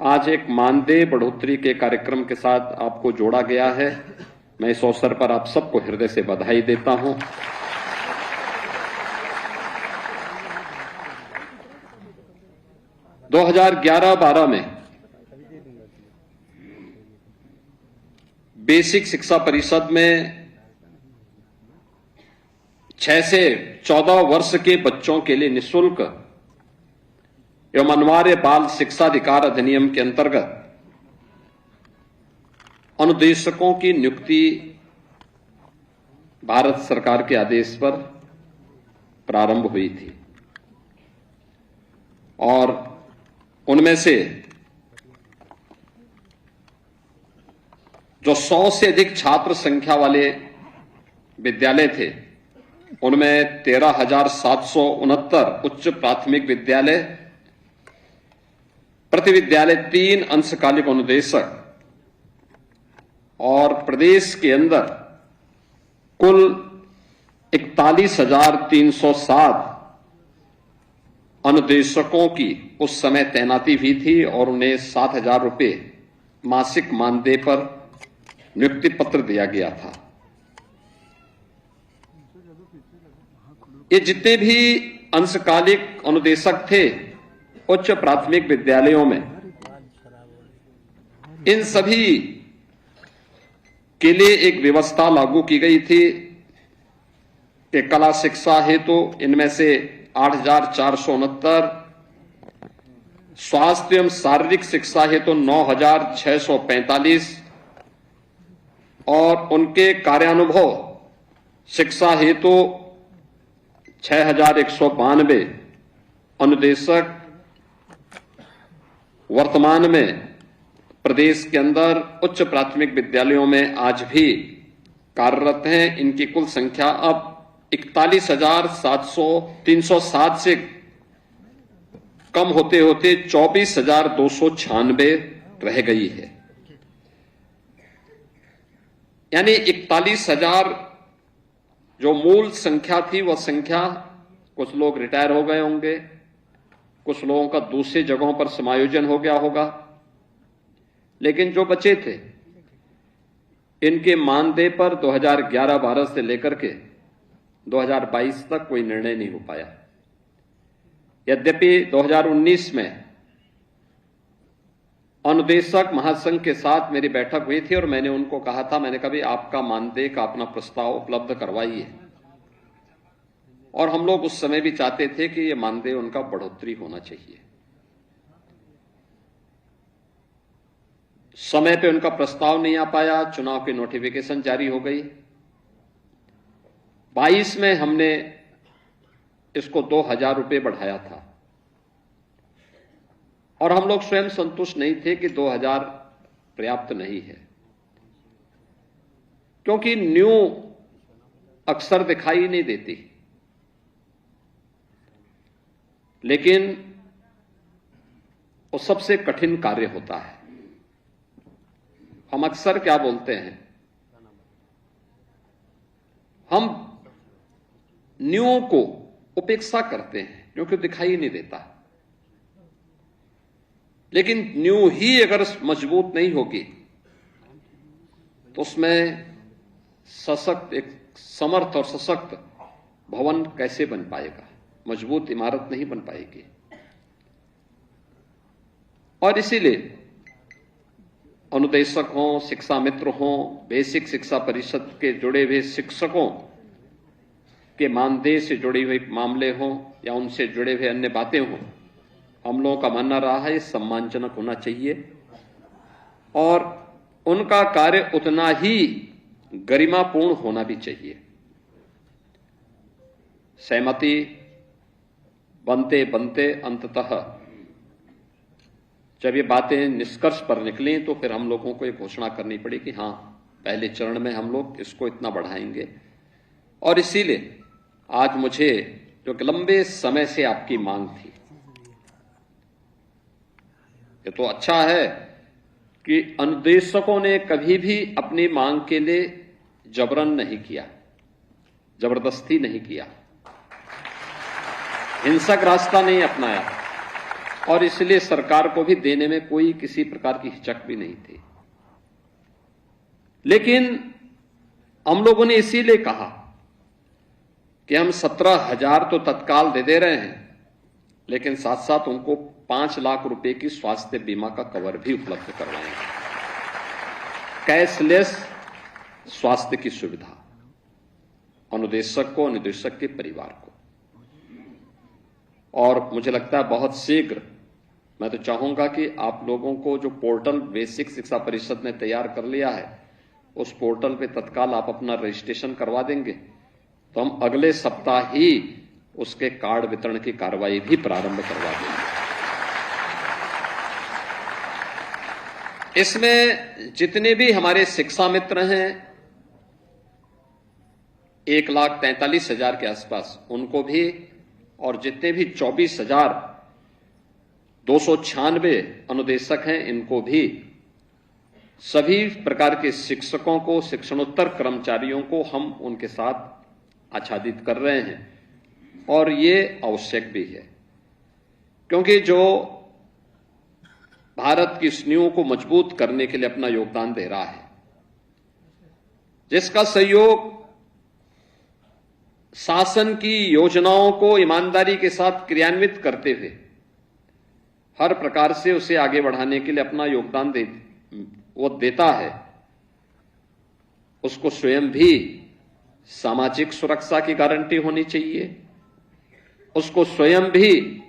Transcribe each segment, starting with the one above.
आज एक मानदेय बढ़ोतरी के कार्यक्रम के साथ आपको जोड़ा गया है। मैं इस अवसर पर आप सबको हृदय से बधाई देता हूं। दो 2011-12 में बेसिक शिक्षा परिषद में 6 से 14 वर्ष के बच्चों के लिए निःशुल्क एवं अनिवार्य बाल शिक्षा अधिकार अधिनियम के अंतर्गत अनुदेशकों की नियुक्ति भारत सरकार के आदेश पर प्रारंभ हुई थी और उनमें से जो 100 से अधिक छात्र संख्या वाले विद्यालय थे, उनमें 13,769 उच्च प्राथमिक विद्यालय, प्रति विद्यालय 3 अंशकालिक अनुदेशक और प्रदेश के अंदर कुल 41,307 अनुदेशकों की उस समय तैनाती हुई थी और उन्हें 7,000 रुपये मासिक मानदेय पर नियुक्ति पत्र दिया गया था। ये जितने भी अंशकालिक अनुदेशक थे उच्च प्राथमिक विद्यालयों में, इन सभी के लिए एक व्यवस्था लागू की गई थी कि कला शिक्षा हेतु इनमें से 8,469, स्वास्थ्य एवं शारीरिक शिक्षा हेतु 9,645 और उनके कार्यानुभव शिक्षा हेतु 6,192 अनुदेशक वर्तमान में प्रदेश के अंदर उच्च प्राथमिक विद्यालयों में आज भी कार्यरत हैं। इनकी कुल संख्या अब 41,307 से कम होते होते 24,296 रह गई है। यानी 41,000 जो मूल संख्या थी, वह संख्या, कुछ लोग रिटायर हो गए होंगे, कुछ लोगों का दूसरी जगहों पर समायोजन हो गया होगा, लेकिन जो बचे थे इनके मानदेय पर 2011-12 से लेकर के 2022 तक कोई निर्णय नहीं हो पाया। यद्यपि 2019 में अनुदेशक महासंघ के साथ मेरी बैठक हुई थी और मैंने उनको कहा था, मैंने कहा भाई आपका मानदेय का अपना प्रस्ताव उपलब्ध करवाइए, और हम लोग उस समय भी चाहते थे कि ये मानदेय उनका बढ़ोतरी होना चाहिए। समय पे उनका प्रस्ताव नहीं आ पाया, चुनाव की नोटिफिकेशन जारी हो गई। 22 में हमने इसको 2,000 रुपये बढ़ाया था और हम लोग स्वयं संतुष्ट नहीं थे कि 2,000 पर्याप्त नहीं है, क्योंकि न्यू अक्सर दिखाई नहीं देती। लेकिन वो सबसे कठिन कार्य होता है। हम अक्सर क्या बोलते हैं, हम न्यू को उपेक्षा करते हैं क्योंकि दिखाई नहीं देता। लेकिन न्यू ही अगर मजबूत नहीं होगी तो उसमें सशक्त, एक समर्थ और सशक्त भवन कैसे बन पाएगा, मजबूत इमारत नहीं बन पाएगी। और इसीलिए अनुदेशक हों, शिक्षा मित्र हों, बेसिक शिक्षा परिषद के जुड़े हुए शिक्षकों के मानदेय से जुड़े हुए मामले हों या उनसे जुड़े हुए अन्य बातें हों, हम लोगों का मानना रहा है सम्मानजनक होना चाहिए और उनका कार्य उतना ही गरिमापूर्ण होना भी चाहिए। सहमति बनते बनते अंततः जब ये बातें निष्कर्ष पर निकली तो फिर हम लोगों को ये घोषणा करनी पड़ी कि हाँ, पहले चरण में हम लोग इसको इतना बढ़ाएंगे। और इसीलिए आज मुझे, जो कि लंबे समय से आपकी मांग थी, ये तो अच्छा है कि अनुदेशकों ने कभी भी अपनी मांग के लिए जबरन नहीं किया, जबरदस्ती नहीं किया, हिंसक रास्ता नहीं अपनाया। और इसलिए सरकार को भी देने में कोई किसी प्रकार की हिचक भी नहीं थी। लेकिन हम लोगों ने इसीलिए कहा कि हम 17,000 तो तत्काल दे रहे हैं, लेकिन साथ साथ उनको 5 लाख रुपए की स्वास्थ्य बीमा का कवर भी उपलब्ध करवाएंगे। कैशलेस स्वास्थ्य की सुविधा अनुदेशक को, अनुदेशक के परिवार को। और मुझे लगता है बहुत शीघ्र, मैं तो चाहूंगा कि आप लोगों को जो पोर्टल बेसिक शिक्षा परिषद ने तैयार कर लिया है, उस पोर्टल पे तत्काल आप अपना रजिस्ट्रेशन करवा देंगे तो हम अगले सप्ताह ही उसके कार्ड वितरण की कार्रवाई भी प्रारंभ करवा देंगे। इसमें जितने भी हमारे शिक्षा मित्र हैं 1,43,000 के आसपास, उनको भी, और जितने भी 24,296 अनुदेशक हैं इनको भी, सभी प्रकार के शिक्षकों को, शिक्षणोत्तर कर्मचारियों को हम उनके साथ आच्छादित कर रहे हैं। और ये आवश्यक भी है, क्योंकि जो भारत की इस नींव को मजबूत करने के लिए अपना योगदान दे रहा है, जिसका सहयोग शासन की योजनाओं को ईमानदारी के साथ क्रियान्वित करते हुए हर प्रकार से उसे आगे बढ़ाने के लिए अपना योगदान देता है, उसको स्वयं भी सामाजिक सुरक्षा की गारंटी होनी चाहिए, उसको स्वयं भी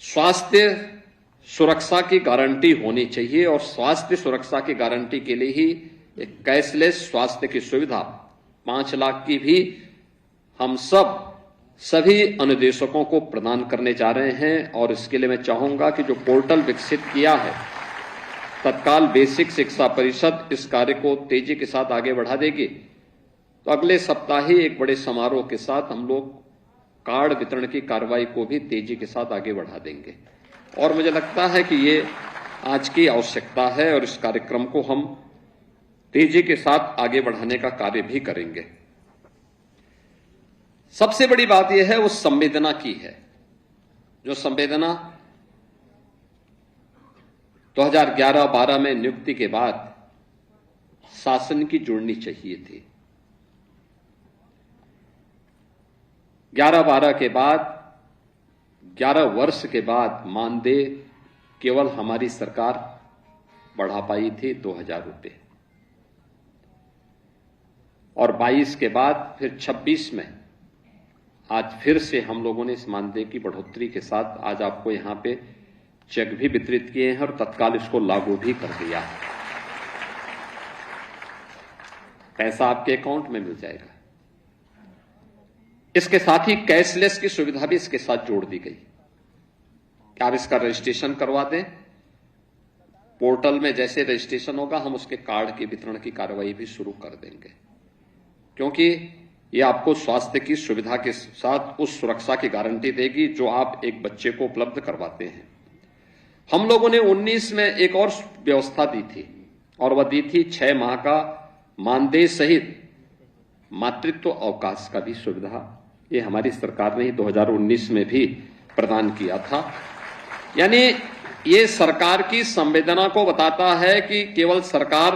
स्वास्थ्य सुरक्षा की गारंटी होनी चाहिए। और स्वास्थ्य सुरक्षा की गारंटी के लिए ही एक कैशलेस स्वास्थ्य की सुविधा 5 लाख की भी हम सभी अनुदेशकों को प्रदान करने जा रहे हैं। और इसके लिए मैं चाहूंगा कि जो पोर्टल विकसित किया है, तत्काल बेसिक शिक्षा परिषद इस कार्य को तेजी के साथ आगे बढ़ा देगी। तो अगले सप्ताह ही एक बड़े समारोह के साथ हम लोग कार्ड वितरण की कार्रवाई को भी तेजी के साथ आगे बढ़ा देंगे। और मुझे लगता है कि ये आज की आवश्यकता है और इस कार्यक्रम को हम तेजी के साथ आगे बढ़ाने का कार्य भी करेंगे। सबसे बड़ी बात यह है उस संवेदना की है, जो संवेदना 2011-12 में नियुक्ति के बाद शासन की जुड़नी चाहिए थी। 11-12 के बाद, 11 वर्ष के बाद मानदेय केवल हमारी सरकार बढ़ा पाई थी 2,000 रुपये, और 22 के बाद फिर 26 में आज फिर से हम लोगों ने इस मानदेय की बढ़ोतरी के साथ आज आपको यहां पे चेक भी वितरित किए हैं और तत्काल इसको लागू भी कर दिया है। पैसा आपके अकाउंट में मिल जाएगा। इसके साथ ही कैशलेस की सुविधा भी इसके साथ जोड़ दी गई कि आप इसका रजिस्ट्रेशन करवा दें। पोर्टल में जैसे रजिस्ट्रेशन होगा हम उसके कार्ड के वितरण की कार्रवाई भी शुरू कर देंगे, क्योंकि ये आपको स्वास्थ्य की सुविधा के साथ उस सुरक्षा की गारंटी देगी जो आप एक बच्चे को उपलब्ध करवाते हैं। हम लोगों ने 19 में एक और व्यवस्था दी थी, और वह दी थी 6 माह का मानदेय सहित मातृत्व अवकाश का भी सुविधा। ये हमारी सरकार ने 2019 में भी प्रदान किया था। यानी ये सरकार की संवेदना को बताता है कि केवल सरकार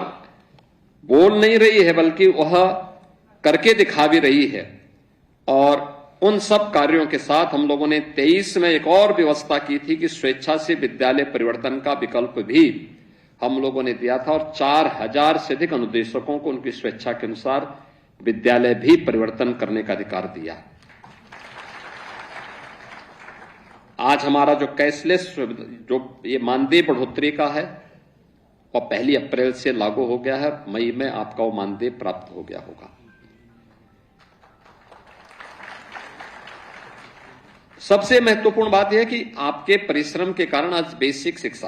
बोल नहीं रही है, बल्कि वह करके दिखा भी रही है। और उन सब कार्यों के साथ हम लोगों ने 23 में एक और व्यवस्था की थी कि स्वेच्छा से विद्यालय परिवर्तन का विकल्प भी हम लोगों ने दिया था, और 4,000 से अधिक अनुदेशकों को उनकी स्वेच्छा के अनुसार विद्यालय भी परिवर्तन करने का अधिकार दिया। आज हमारा जो कैशलेस जो ये मानदेय बढ़ोतरी का है और 1 अप्रैल से लागू हो गया है, मई में आपका वो मानदेय प्राप्त हो गया होगा। सबसे महत्वपूर्ण बात यह है कि आपके परिश्रम के कारण आज बेसिक शिक्षा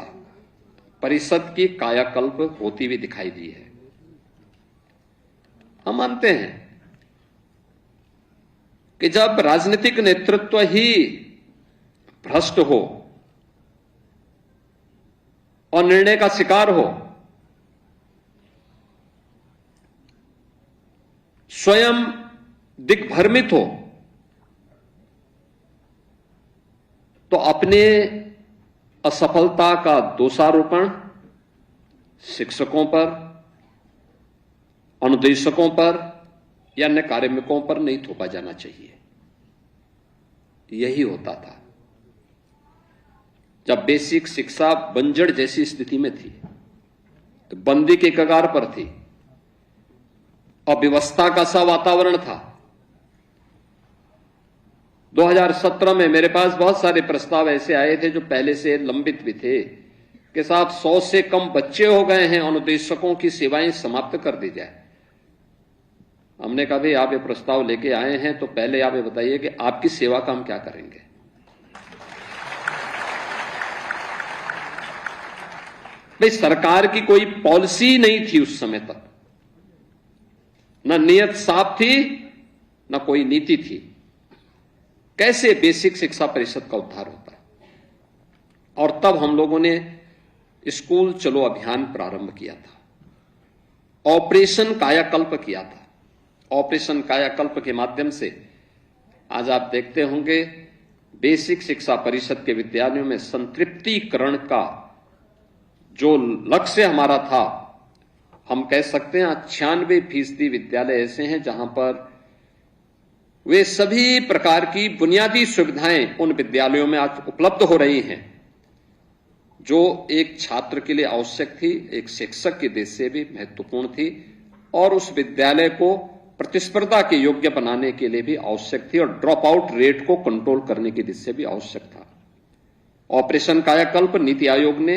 परिषद की कायाकल्प होती हुई दिखाई दी है। हम मानते हैं कि जब राजनीतिक नेतृत्व ही भ्रष्ट हो और निर्णय का शिकार हो, स्वयं दिग्भ्रमित हो, तो अपने असफलता का दोषारोपण शिक्षकों पर, अनुदेशकों पर या अन्य कार्मिकों पर नहीं थोपा जाना चाहिए। यही होता था जब बेसिक शिक्षा बंजर जैसी स्थिति में थी, तो बंदी के कगार पर थी, अव्यवस्था का सा वातावरण था। 2017 में मेरे पास बहुत सारे प्रस्ताव ऐसे आए थे जो पहले से लंबित भी थे कि साहब 100 से कम बच्चे हो गए हैं, अनुदेशकों की सेवाएं समाप्त कर दी जाए। हमने कहा भाई आप ये प्रस्ताव लेके आए हैं तो पहले आप ये बताइए कि आपकी सेवा का हम क्या करेंगे। भाई सरकार की कोई पॉलिसी नहीं थी उस समय तक, न नियत साफ थी न कोई नीति थी। कैसे बेसिक शिक्षा परिषद का उद्धार होता है? और तब हम लोगों ने स्कूल चलो अभियान प्रारंभ किया था, ऑपरेशन कायाकल्प किया था। ऑपरेशन कायाकल्प के माध्यम से आज आप देखते होंगे बेसिक शिक्षा परिषद के विद्यालयों में संतृप्तिकरण का जो लक्ष्य हमारा था, हम कह सकते हैं 96% विद्यालय ऐसे हैं जहां पर वे सभी प्रकार की बुनियादी सुविधाएं उन विद्यालयों में आज उपलब्ध हो रही हैं जो एक छात्र के लिए आवश्यक थी, एक शिक्षक की दृष्टि से भी महत्वपूर्ण थी और उस विद्यालय को प्रतिस्पर्धा के योग्य बनाने के लिए भी आवश्यक थी और ड्रॉप आउट रेट को कंट्रोल करने की दृष्टि से भी आवश्यक था। ऑपरेशन कायाकल्प नीति आयोग ने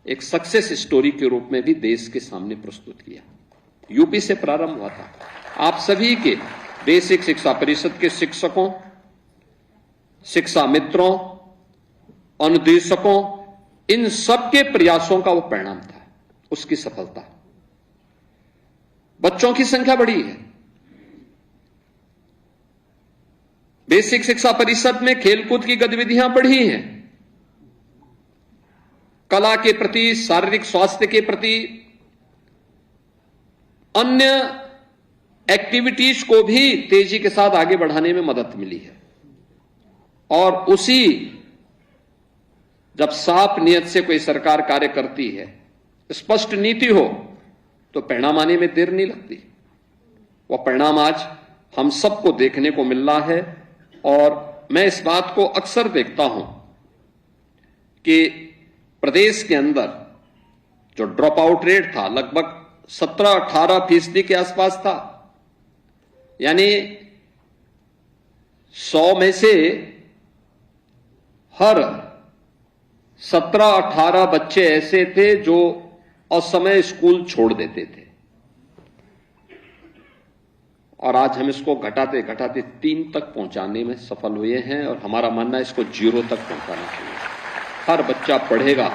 एक सक्सेस स्टोरी के रूप में भी देश के सामने प्रस्तुत किया। यूपी से प्रारंभ हुआ था। आप सभी के बेसिक शिक्षा परिषद के शिक्षकों, शिक्षा मित्रों, अनुदेशकों, इन सबके प्रयासों का वो परिणाम था, उसकी सफलता। बच्चों की संख्या बढ़ी है। बेसिक शिक्षा परिषद में खेलकूद की गतिविधियां बढ़ी हैं, कला के प्रति, शारीरिक स्वास्थ्य के प्रति, अन्य एक्टिविटीज को भी तेजी के साथ आगे बढ़ाने में मदद मिली है। और उसी जब साफ नियत से कोई सरकार कार्य करती है, स्पष्ट नीति हो, तो परिणाम आने में देर नहीं लगती। वह परिणाम आज हम सबको देखने को मिल रहा है। और मैं इस बात को अक्सर देखता हूं कि प्रदेश के अंदर जो ड्रॉप आउट रेट था लगभग 17-18% के आसपास था। यानी 100 में से हर 17-18 बच्चे ऐसे थे जो असमय स्कूल छोड़ देते थे। और आज हम इसको घटाते घटाते 3 तक पहुंचाने में सफल हुए हैं और हमारा मानना है इसको 0 तक पहुंचाना चाहिए। हर बच्चा पढ़ेगा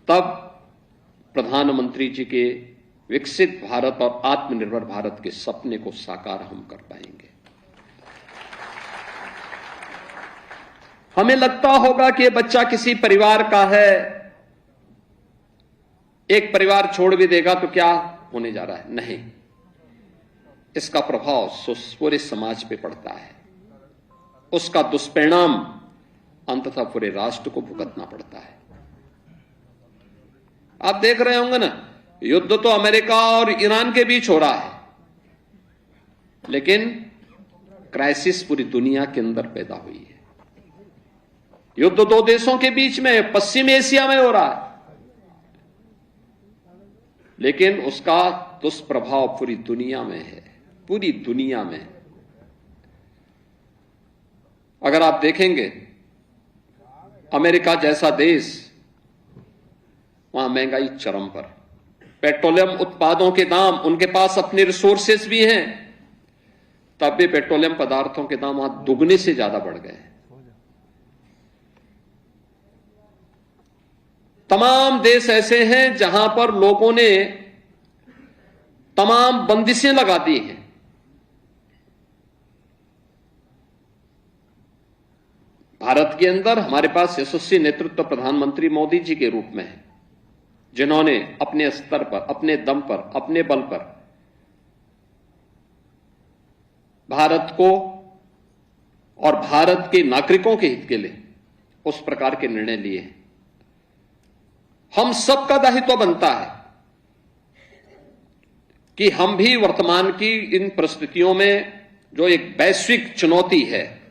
तब प्रधानमंत्री जी के विकसित भारत और आत्मनिर्भर भारत के सपने को साकार हम कर पाएंगे। हमें लगता होगा कि बच्चा किसी परिवार का है, एक परिवार छोड़ भी देगा तो क्या होने जा रहा है? नहीं, इसका प्रभाव पूरे समाज पे पड़ता है। उसका दुष्परिणाम अंततः पूरे राष्ट्र को भुगतना पड़ता है। आप देख रहे होंगे ना, युद्ध तो अमेरिका और ईरान के बीच हो रहा है, लेकिन क्राइसिस पूरी दुनिया के अंदर पैदा हुई है। युद्ध 2 देशों के बीच में पश्चिम एशिया में हो रहा है, लेकिन उसका दुष्प्रभाव पूरी दुनिया में है, पूरी दुनिया में। अगर आप देखेंगे अमेरिका जैसा देश, वहां महंगाई चरम पर, पेट्रोलियम उत्पादों के दाम, उनके पास अपने रिसोर्सेस भी हैं, तब भी पेट्रोलियम पदार्थों के दाम वहां दुगने से ज्यादा बढ़ गए हैं। तमाम देश ऐसे हैं जहां पर लोगों ने तमाम बंदिशें लगा दी हैं। भारत के अंदर हमारे पास यशस्वी नेतृत्व प्रधानमंत्री मोदी जी के रूप में है, जिन्होंने अपने स्तर पर, अपने दम पर, अपने बल पर भारत को और भारत के नागरिकों के हित के लिए उस प्रकार के निर्णय लिए हैं। हम सबका दायित्व बनता है कि हम भी वर्तमान की इन परिस्थितियों में जो एक वैश्विक चुनौती है,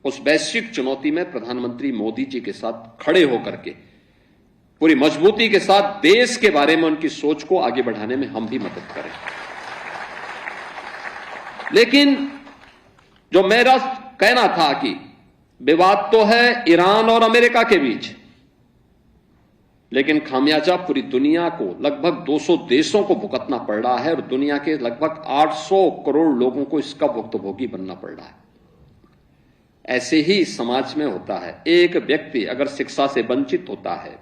उस वैश्विक चुनौती में प्रधानमंत्री मोदी जी के साथ खड़े होकर के पूरी मजबूती के साथ देश के बारे में उनकी सोच को आगे बढ़ाने में हम भी मदद करें। लेकिन जो मेरा कहना था कि विवाद तो है ईरान और अमेरिका के बीच, लेकिन खामियाजा पूरी दुनिया को, लगभग 200 देशों को भुगतना पड़ रहा है और दुनिया के लगभग 800 करोड़ लोगों को इसका भुक्तभोगी बनना पड़ रहा है। ऐसे ही समाज में होता है। एक व्यक्ति अगर शिक्षा से वंचित होता है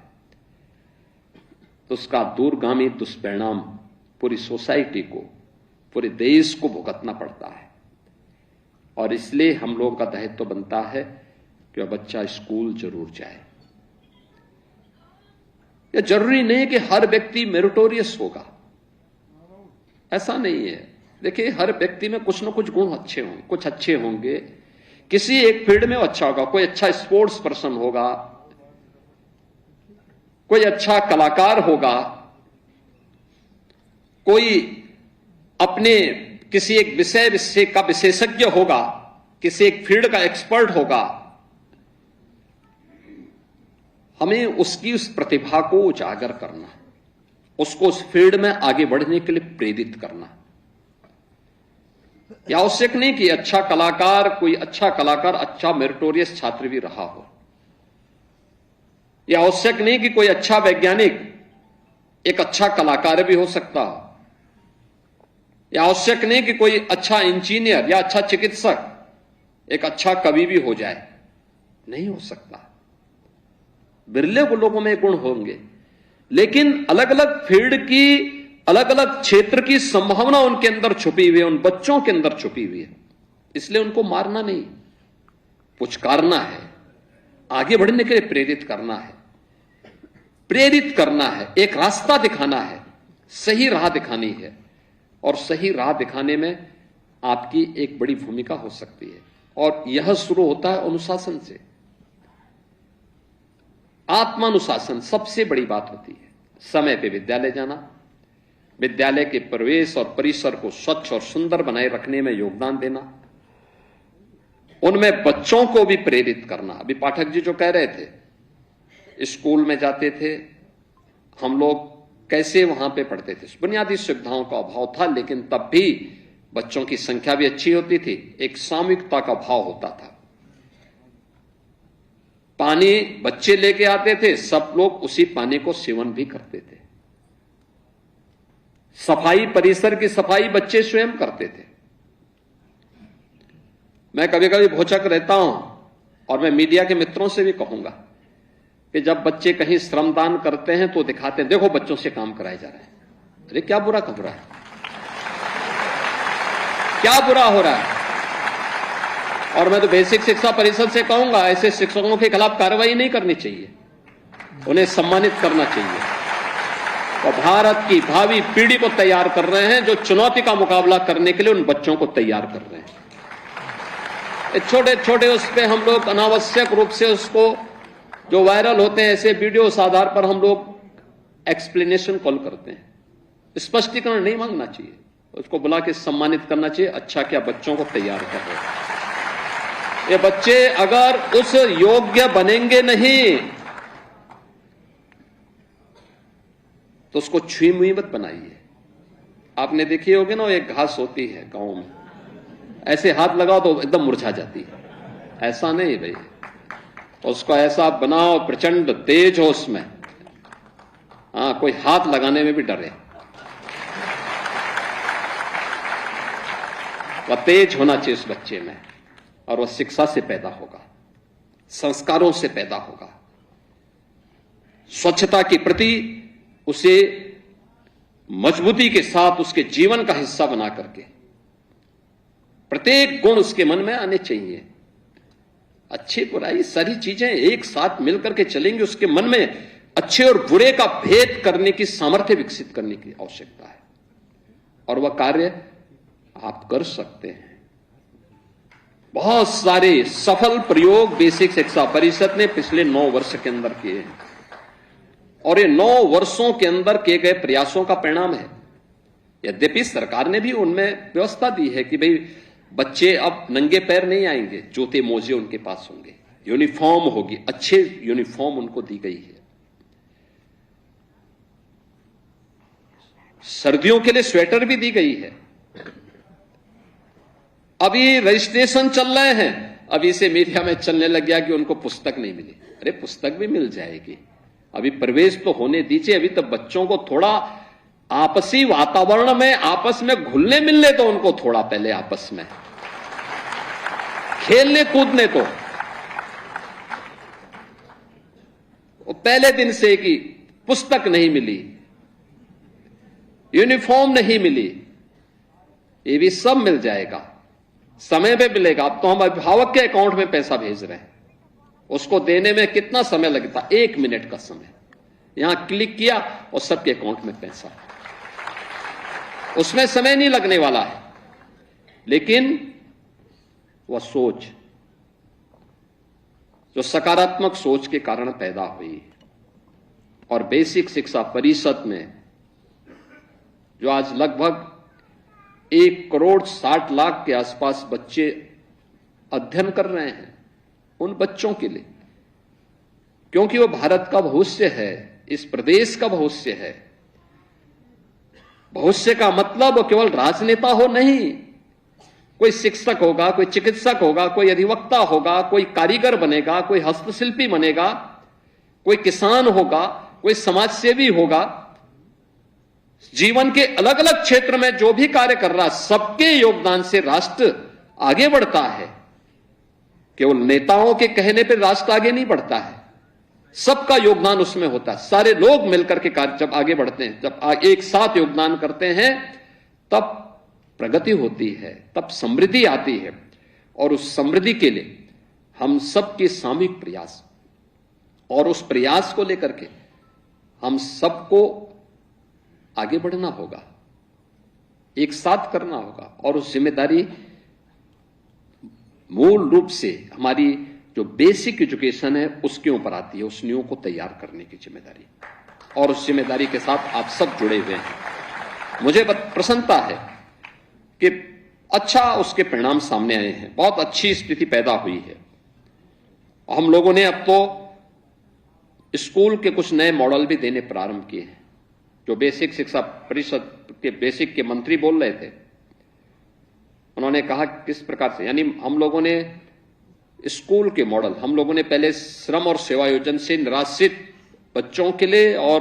तो उसका दूरगामी दुष्परिणाम पूरी सोसाइटी को, पूरे देश को भुगतना पड़ता है। और इसलिए हम लोगों का दायित्व बनता है कि वह बच्चा स्कूल जरूर जाए। यह जरूरी नहीं कि हर व्यक्ति मेरिटोरियस होगा, ऐसा नहीं है। देखिए, हर व्यक्ति में कुछ ना कुछ गुण अच्छे होंगे, कुछ अच्छे होंगे, किसी एक फील्ड में अच्छा होगा, कोई अच्छा स्पोर्ट्स पर्सन होगा, कोई अच्छा कलाकार होगा, कोई अपने किसी एक विषय का विशेषज्ञ होगा, किसी एक फील्ड का एक्सपर्ट होगा। हमें उसकी उस प्रतिभा को उजागर करना, उसको उस फील्ड में आगे बढ़ने के लिए प्रेरित करना। यह आवश्यक नहीं कि कोई अच्छा कलाकार अच्छा मेरिटोरियस छात्र भी रहा हो। यह आवश्यक नहीं कि कोई अच्छा वैज्ञानिक एक अच्छा कलाकार भी हो सकता हो। यह आवश्यक नहीं कि कोई अच्छा इंजीनियर या अच्छा चिकित्सक एक अच्छा कवि भी हो जाए, नहीं हो सकता। बिरले लोगों में गुण होंगे, लेकिन अलग अलग फील्ड की, अलग अलग क्षेत्र की संभावना उनके अंदर छुपी हुई है, उन बच्चों के अंदर छुपी हुई है। इसलिए उनको मारना नहीं, पुचकारना है, आगे बढ़ने के लिए प्रेरित करना है, एक रास्ता दिखाना है, सही राह दिखानी है। और सही राह दिखाने में आपकी एक बड़ी भूमिका हो सकती है। और यह शुरू होता है अनुशासन से। आत्मानुशासन सबसे बड़ी बात होती है। समय पे विद्यालय जाना, विद्यालय के प्रवेश और परिसर को स्वच्छ और सुंदर बनाए रखने में योगदान देना, उनमें बच्चों को भी प्रेरित करना। अभी पाठक जी जो कह रहे थे, स्कूल में जाते थे हम लोग, कैसे वहां पे पढ़ते थे, बुनियादी सुविधाओं का अभाव था, लेकिन तब भी बच्चों की संख्या भी अच्छी होती थी, एक सामूहिकता का भाव होता था। पानी बच्चे लेके आते थे, सब लोग उसी पानी को सेवन भी करते थे। सफाई, परिसर की सफाई बच्चे स्वयं करते थे। मैं कभी कभी भोचक रहता हूं और मैं मीडिया के मित्रों से भी कहूंगा कि जब बच्चे कहीं श्रमदान करते हैं तो दिखाते हैं, देखो बच्चों से काम कराए जा रहे हैं। अरे क्या बुरा हो रहा है, क्या बुरा हो रहा है। और मैं तो बेसिक शिक्षा परिषद से कहूंगा, ऐसे शिक्षकों के खिलाफ कार्रवाई नहीं करनी चाहिए, उन्हें सम्मानित करना चाहिए। तो भारत की भावी पीढ़ी को तैयार कर रहे हैं, जो चुनौती का मुकाबला करने के लिए उन बच्चों को तैयार कर रहे हैं। छोटे छोटे उस पर हम लोग अनावश्यक रूप से उसको, जो वायरल होते हैं ऐसे वीडियो, उस आधार पर हम लोग एक्सप्लेनेशन कॉल करते हैं। स्पष्टीकरण नहीं मांगना चाहिए, उसको बुला के सम्मानित करना चाहिए। अच्छा क्या बच्चों को तैयार कर रहे हैं। ये बच्चे अगर उस योग्य बनेंगे नहीं तो उसको छुई मुई मत बनाइए। आपने देखी होगी ना, एक घास होती है गांव में, ऐसे हाथ लगाओ तो एकदम मुरझा जाती है। ऐसा नहीं भाई, उसको ऐसा बनाओ प्रचंड तेज हो उसमें, हाँ, कोई हाथ लगाने में भी डरे। वह तेज होना चाहिए उस बच्चे में, और वह शिक्षा से पैदा होगा, संस्कारों से पैदा होगा। स्वच्छता के प्रति उसे मजबूती के साथ उसके जीवन का हिस्सा बना करके प्रत्येक गुण उसके मन में आने चाहिए। अच्छी बुराई सारी चीजें एक साथ मिलकर के चलेंगे, उसके मन में अच्छे और बुरे का भेद करने की सामर्थ्य विकसित करने की आवश्यकता है, और वह कार्य आप कर सकते हैं। बहुत सारे सफल प्रयोग बेसिक शिक्षा परिषद ने पिछले 9 वर्ष के अंदर किए हैं और ये 9 वर्षों के अंदर किए गए प्रयासों का परिणाम है। यद्यपि सरकार ने भी उनमें व्यवस्था दी है कि भाई बच्चे अब नंगे पैर नहीं आएंगे, जूते मोजे उनके पास होंगे, यूनिफॉर्म होगी, अच्छे यूनिफॉर्म उनको दी गई है। सर्दियों के लिए स्वेटर भी दी गई है। अभी रजिस्ट्रेशन चल रहे हैं, अभी से मीडिया में चलने लग गया कि उनको पुस्तक नहीं मिली। अरे पुस्तक भी मिल जाएगी, अभी प्रवेश तो होने दीजिए। अभी तो बच्चों को थोड़ा आपसी वातावरण में आपस में घुलने मिलने तो उनको थोड़ा पहले आपस में खेलने कूदने तो पहले दिन से कि पुस्तक नहीं मिली, यूनिफॉर्म नहीं मिली, ये भी सब मिल जाएगा, समय पे मिलेगा। अब तो हम अभिभावक के अकाउंट में पैसा भेज रहे हैं, उसको देने में कितना समय लगता? 1 मिनट का समय, यहां क्लिक किया और सबके अकाउंट में पैसा। उसमें समय नहीं लगने वाला है, लेकिन वह सोच जो सकारात्मक सोच के कारण पैदा हुई और बेसिक शिक्षा परिषद में जो आज लगभग 1,60,00,000 के आसपास बच्चे अध्ययन कर रहे हैं, उन बच्चों के लिए, क्योंकि वो भारत का भविष्य है, इस प्रदेश का भविष्य है। भविष्य का मतलब केवल राजनेता हो नहीं, कोई शिक्षक होगा, कोई चिकित्सक होगा, कोई अधिवक्ता होगा, कोई कारीगर बनेगा, कोई हस्तशिल्पी बनेगा, कोई किसान होगा, कोई समाजसेवी होगा। जीवन के अलग अलग क्षेत्र में जो भी कार्य कर रहा है, सबके योगदान से राष्ट्र आगे बढ़ता है। केवल नेताओं के कहने पर राष्ट्र आगे नहीं बढ़ता है, सबका योगदान उसमें होता है। सारे लोग मिलकर के कार्य जब आगे बढ़ते हैं, जब एक साथ योगदान करते हैं, तब प्रगति होती है, तब समृद्धि आती है। और उस समृद्धि के लिए हम सबके सामूहिक प्रयास और उस प्रयास को लेकर के हम सबको आगे बढ़ना होगा, एक साथ करना होगा। और उस जिम्मेदारी मूल रूप से हमारी जो बेसिक एजुकेशन है उसके ऊपर आती है, उस नींव को तैयार करने की जिम्मेदारी। और उस जिम्मेदारी के साथ आप सब जुड़े हुए हैं। मुझे प्रसन्नता है कि अच्छा उसके परिणाम सामने आए हैं, बहुत अच्छी स्थिति पैदा हुई है। हम लोगों ने अब तो स्कूल के कुछ नए मॉडल भी देने प्रारंभ किए हैं। जो बेसिक शिक्षा परिषद के बेसिक के मंत्री बोल रहे थे, उन्होंने कहा किस प्रकार से, यानी हम लोगों ने स्कूल के मॉडल, हम लोगों ने पहले श्रम और सेवा योजना से निराश्रित बच्चों के लिए और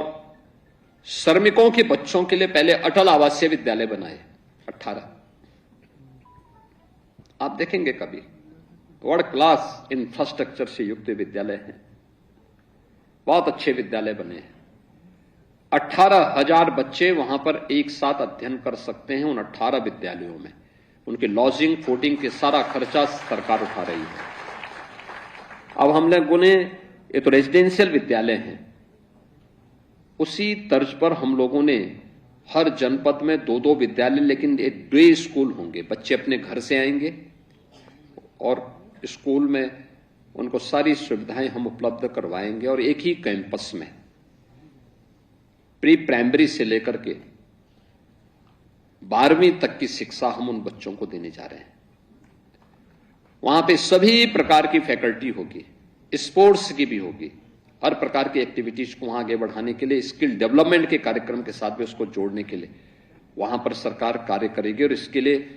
श्रमिकों के बच्चों के लिए पहले अटल आवासीय विद्यालय बनाए 18। आप देखेंगे कभी वर्ल्ड क्लास इंफ्रास्ट्रक्चर से युक्त विद्यालय हैं, बहुत अच्छे विद्यालय बने हैं। 18,000 बच्चे वहां पर एक साथ अध्ययन कर सकते हैं उन 18 विद्यालयों में। उनके लॉजिंग फूडिंग के सारा खर्चा सरकार उठा रही है। अब हम लोगों ने, ये तो रेजिडेंशियल विद्यालय हैं, उसी तर्ज पर हम लोगों ने हर जनपद में 2-2 विद्यालय, लेकिन 2 स्कूल होंगे। बच्चे अपने घर से आएंगे और स्कूल में उनको सारी सुविधाएं हम उपलब्ध करवाएंगे और एक ही कैंपस में प्री प्राइमरी से लेकर के 12वीं तक की शिक्षा हम उन बच्चों को देने जा रहे हैं। वहां पे सभी प्रकार की फैकल्टी होगी, स्पोर्ट्स की भी होगी, हर प्रकार की एक्टिविटीज को वहां आगे बढ़ाने के लिए, स्किल डेवलपमेंट के कार्यक्रम के साथ भी उसको जोड़ने के लिए वहां पर सरकार कार्य करेगी। और इसके लिए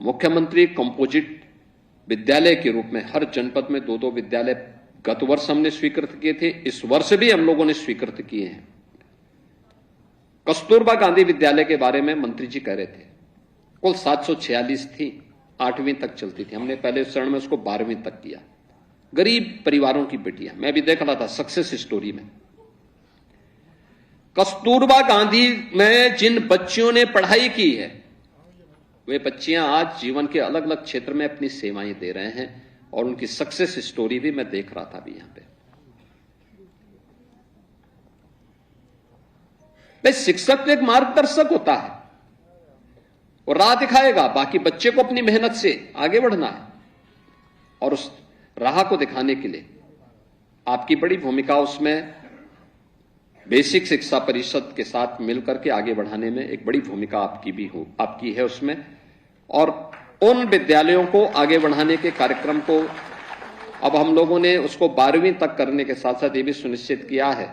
मुख्यमंत्री कंपोजिट विद्यालय के रूप में हर जनपद में 2-2 विद्यालय गत वर्ष हमने स्वीकृत किए थे, इस वर्ष भी हम लोगों ने स्वीकृत किए हैं। कस्तूरबा गांधी विद्यालय के बारे में मंत्री जी कह रहे थे, कुल 746 थी, 8वीं तक चलती थी, हमने पहले चरण में उसको 12वीं तक किया। गरीब परिवारों की बेटियां, मैं भी देख रहा था सक्सेस स्टोरी में, कस्तूरबा गांधी में जिन बच्चियों ने पढ़ाई की है, वे बच्चियां आज जीवन के अलग अलग क्षेत्र में अपनी सेवाएं दे रहे हैं और उनकी सक्सेस स्टोरी भी मैं देख रहा था अभी यहां पे। शिक्षक तो एक मार्गदर्शक होता है, वो राह दिखाएगा, बाकी बच्चे को अपनी मेहनत से आगे बढ़ना है। और उस राह को दिखाने के लिए आपकी बड़ी भूमिका उसमें बेसिक शिक्षा परिषद के साथ मिलकर के आगे बढ़ाने में एक बड़ी भूमिका आपकी है उसमें। और उन विद्यालयों को आगे बढ़ाने के कार्यक्रम को अब हम लोगों ने उसको 12वीं तक करने के साथ साथ ये भी सुनिश्चित किया है।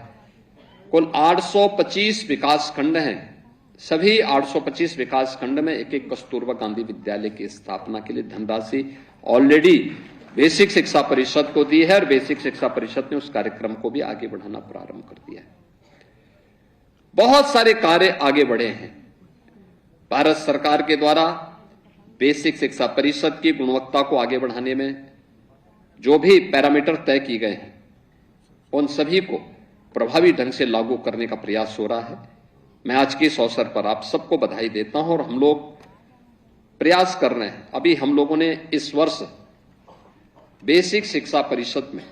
कुल 825 विकास खंड हैं, सभी 825 विकास खंड में एक एक कस्तूरबा गांधी विद्यालय की स्थापना के लिए धनराशि ऑलरेडी बेसिक शिक्षा परिषद को दी है और बेसिक शिक्षा परिषद ने उस कार्यक्रम को भी आगे बढ़ाना प्रारंभ कर दिया है। बहुत सारे कार्य आगे बढ़े हैं। भारत सरकार के द्वारा बेसिक शिक्षा परिषद की गुणवत्ता को आगे बढ़ाने में जो भी पैरामीटर तय किए गए हैं उन सभी को प्रभावी ढंग से लागू करने का प्रयास हो रहा है। मैं आज के इस अवसर पर आप सबको बधाई देता हूं और हम लोग प्रयास कर रहे हैं। अभी हम लोगों ने इस वर्ष बेसिक शिक्षा परिषद में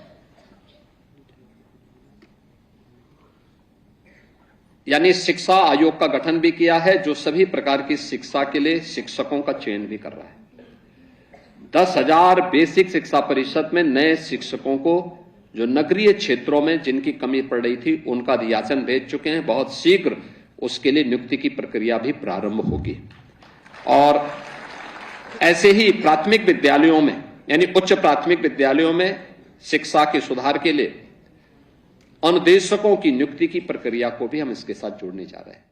यानी शिक्षा आयोग का गठन भी किया है, जो सभी प्रकार की शिक्षा के लिए शिक्षकों का चयन भी कर रहा है। 10,000 बेसिक शिक्षा परिषद में नए शिक्षकों को जो नगरीय क्षेत्रों में जिनकी कमी पड़ रही थी उनका रियाचन भेज चुके हैं। बहुत शीघ्र उसके लिए नियुक्ति की प्रक्रिया भी प्रारंभ होगी। और ऐसे ही प्राथमिक विद्यालयों में यानी उच्च प्राथमिक विद्यालयों में शिक्षा के सुधार के लिए अनुदेशकों की नियुक्ति की प्रक्रिया को भी हम इसके साथ जोड़ने जा रहे हैं।